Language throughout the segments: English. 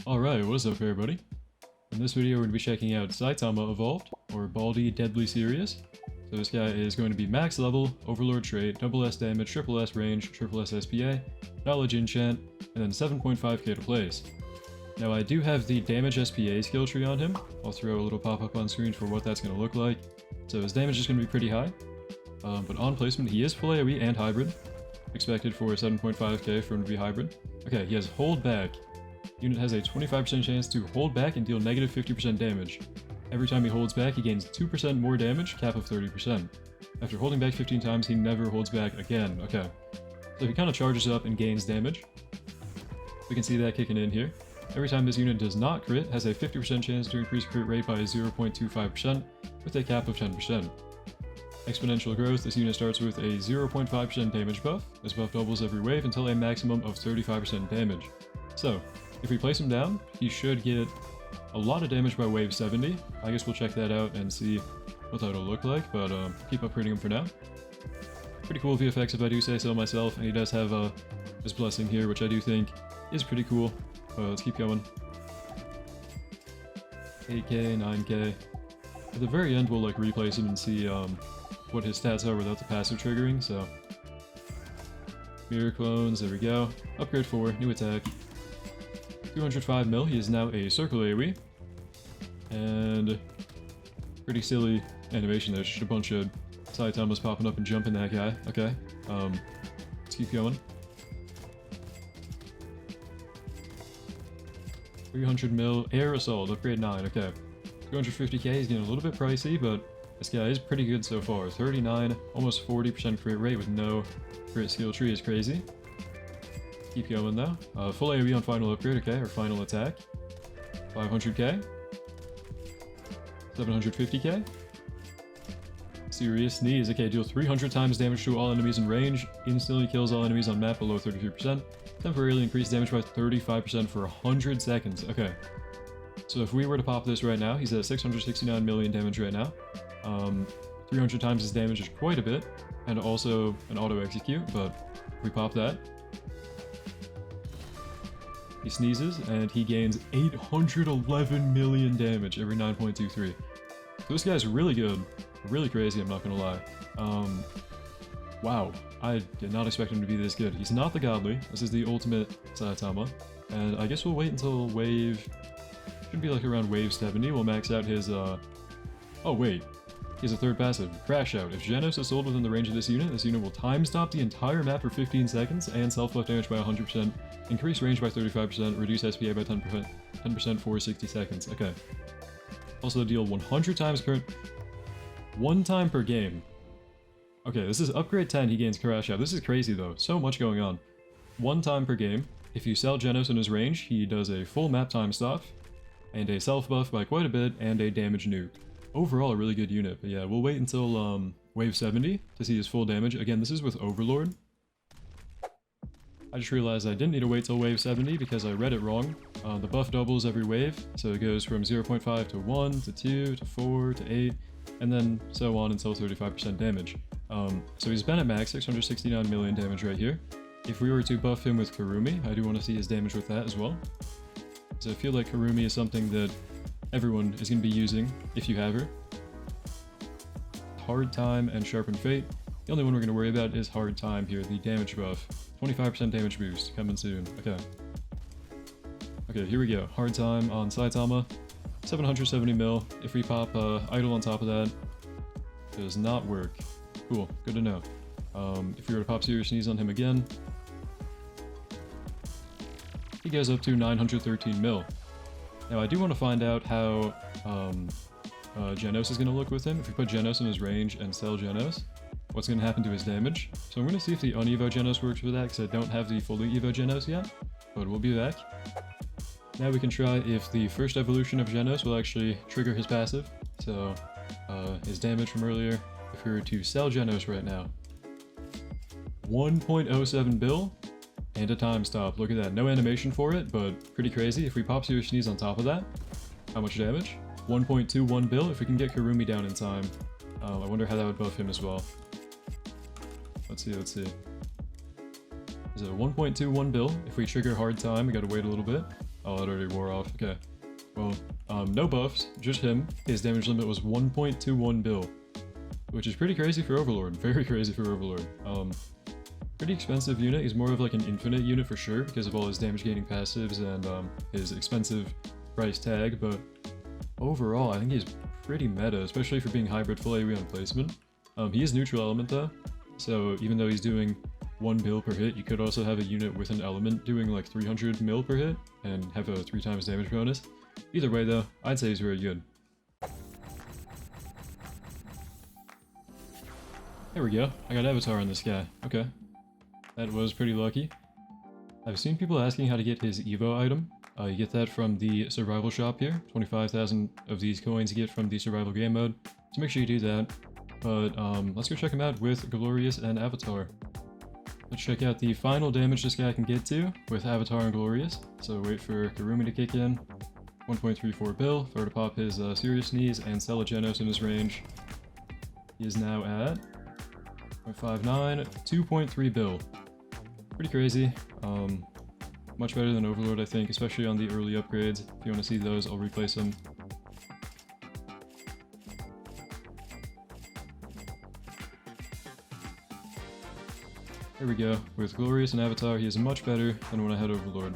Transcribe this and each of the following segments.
Alright, what is up everybody? In this video we're going to be checking out Saitama Evolved, or Baldy Deadly Serious. So this guy is going to be max level, Overlord trait, double S damage, triple S range, triple S SPA, knowledge enchant, and then 7.5k to place. Now I do have the damage SPA skill tree on him. I'll throw a little pop-up on screen for what that's going to look like. So his damage is going to be pretty high, but on placement he is full AoE and hybrid. Expected for 7.5k for him to be hybrid. Okay, he has hold back. Unit has a 25% chance to hold back and deal negative 50% damage. Every time he holds back, he gains 2% more damage, cap of 30%. After holding back 15 times, he never holds back again. Okay. So he kind of charges up and gains damage. We can see that kicking in here. Every time this unit does not crit, has a 50% chance to increase crit rate by 0.25% with a cap of 10%. Exponential growth, this unit starts with a 0.5% damage buff. This buff doubles every wave until a maximum of 35% damage. So, if we place him down, he should get a lot of damage by wave 70. I guess we'll check that out and see what that'll look like, but keep upgrading him for now. Pretty cool VFX if I do say so myself, and he does have his blessing here, which I do think is pretty cool. Let's keep going. 8k, 9k. At the very end we'll like replace him and see what his stats are without the passive triggering, so... Mirror clones, there we go. Upgrade 4, new attack. 205 mil, he is now a circle AoE. And... pretty silly animation, there's just a bunch of Saitamas popping up and jumping that guy. Okay, let's keep going. 300 mil, air assault, upgrade 9, okay. 250k is getting a little bit pricey, but this guy is pretty good so far. 39, almost 40% crit rate with no crit skill tree is crazy. Keep going though. Full AoE on final upgrade, okay, or final attack. 500k. 750k. Serious sneeze, okay, deal 300 times damage to all enemies in range. Instantly kills all enemies on map below 33%. Temporarily increase damage by 35% for 100 seconds, okay. So if we were to pop this right now, he's at 669 million damage right now. 300 times his damage is quite a bit, and also an auto-execute, but if we pop that, he sneezes, and he gains 811 million damage every 9.23. So this guy's really good, really crazy, I'm not gonna lie. Wow, I did not expect him to be this good. He's not the godly, this is the ultimate Saitama, and I guess we'll wait until wave... should be like around wave 70, we'll max out his, oh wait, he has a third passive, Crash Out. If Genos is sold within the range of this unit will time stop the entire map for 15 seconds, and self-buff damage by 100%, increase range by 35%, reduce SPA by 10% for 60 seconds, okay. Also deal 100 times per... 1 time per game. Okay, this is upgrade 10, he gains Crash Out. This is crazy though, so much going on. 1 time per game. If you sell Genos in his range, he does a full map time stop, and a self-buff by quite a bit, and a damage nuke. Overall, a really good unit, but yeah, we'll wait until wave 70 to see his full damage. Again, this is with Overlord. I just realized I didn't need to wait till wave 70 because I read it wrong. The buff doubles every wave, so it goes from 0.5 to 1, to 2, to 4, to 8, and then so on until 35% damage. So he's been at max, 669 million damage right here. If we were to buff him with Kurumi, I do want to see his damage with that as well. So I feel like Kurumi is something that everyone is going to be using, if you have her. Hard Time and Sharpened Fate. The only one we're going to worry about is Hard Time here, the damage buff. 25% damage boost, coming soon. Okay. Okay, here we go. Hard Time on Saitama. 770 mil. If we pop Idol on top of that, does not work. Cool, good to know. If we were to pop Serious Sneeze on him again, he goes up to 913 mil. Now I do want to find out how Genos is going to look with him. If we put Genos in his range and sell Genos, what's going to happen to his damage? So I'm going to see if the unevo Genos works for that, because I don't have the fully evo Genos yet, but we'll be back. Now we can try if the first evolution of Genos will actually trigger his passive. So his damage from earlier, if we were to sell Genos right now, 1.07 bill. And a time stop. Look at that. No animation for it, but pretty crazy. If we pop Serious Sneeze on top of that, how much damage? 1.21 bill. If we can get Kurumi down in time, I wonder how that would buff him as well. Let's see. Is it 1.21 bill? If we trigger Hard Time, we gotta wait a little bit. Oh, it already wore off. Okay. Well, no buffs, just him. His damage limit was 1.21 bill, which is pretty crazy for Overlord. Very crazy for Overlord. Pretty expensive unit. He's more of like an infinite unit for sure because of all his damage gaining passives and his expensive price tag, but overall I think he's pretty meta, especially for being hybrid full AoE on placement. He is neutral element though, so even though he's doing 1 bill per hit, you could also have a unit with an element doing like 300 mil per hit and have a 3 times damage bonus. Either way though, I'd say he's very good. There we go, I got Avatar on this guy. Okay. That was pretty lucky. I've seen people asking how to get his Evo item. You get that from the survival shop here. 25,000 of these coins you get from the survival game mode. So make sure you do that. But let's go check him out with Glorious and Avatar. Let's check out the final damage this guy can get to with Avatar and Glorious. So wait for Karumi to kick in. 1.34 bill, throw to pop his Serious Knees and sell a Genos in his range. He is now at 0.59, 2.3 bill. Pretty crazy. Much better than Overlord, I think, especially on the early upgrades. If you want to see those, I'll replace them. There we go. With Glorious and Avatar, he is much better than when I had Overlord.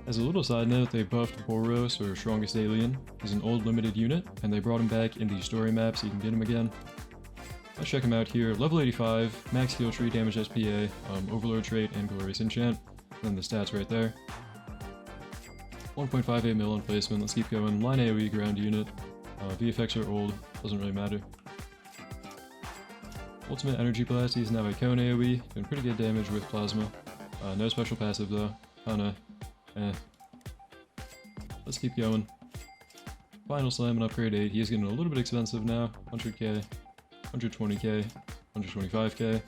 As a little side note, they buffed Boros, or Strongest Alien. He's an old limited unit, and they brought him back in the story map so you can get him again. Let's check him out here. Level 85, max kill tree, damage SPA, Overlord trait, and Glorious enchant. And then the stats right there. 1.58 mil on placement. Let's keep going. Line AoE ground unit. VFX are old. Doesn't really matter. Ultimate Energy Blast. He's now a cone AoE. Doing pretty good damage with plasma. No special passive though. Kinda. Let's keep going. Final Slam and upgrade 8. He is getting a little bit expensive now. 100k. 120k. 125k.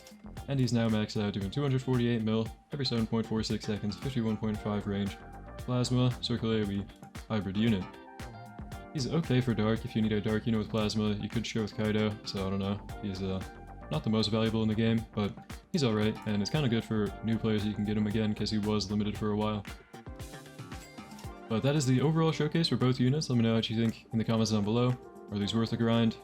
And he's now maxed out doing 248 mil every 7.46 seconds, 51.5 range. Plasma, circular AoE, hybrid unit. He's okay for dark if you need a dark unit with plasma. You could share with Kaido, so I don't know. He's not the most valuable in the game, but he's alright, and it's kind of good for new players. You can get him again because he was limited for a while. But that is the overall showcase for both units. Let me know what you think in the comments down below. Are these worth the grind?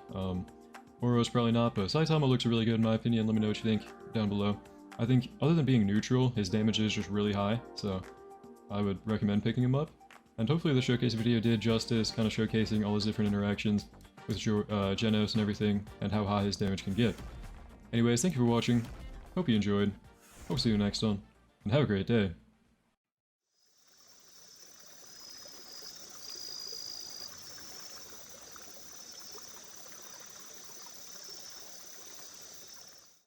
Boros probably not, but Saitama looks really good in my opinion. Let me know what you think down below. I think other than being neutral, his damage is just really high, so I would recommend picking him up. And hopefully the showcase video did justice, kind of showcasing all his different interactions with Genos and everything, and how high his damage can get. Anyways, thank you for watching. Hope you enjoyed. Hope to see you next one, and have a great day.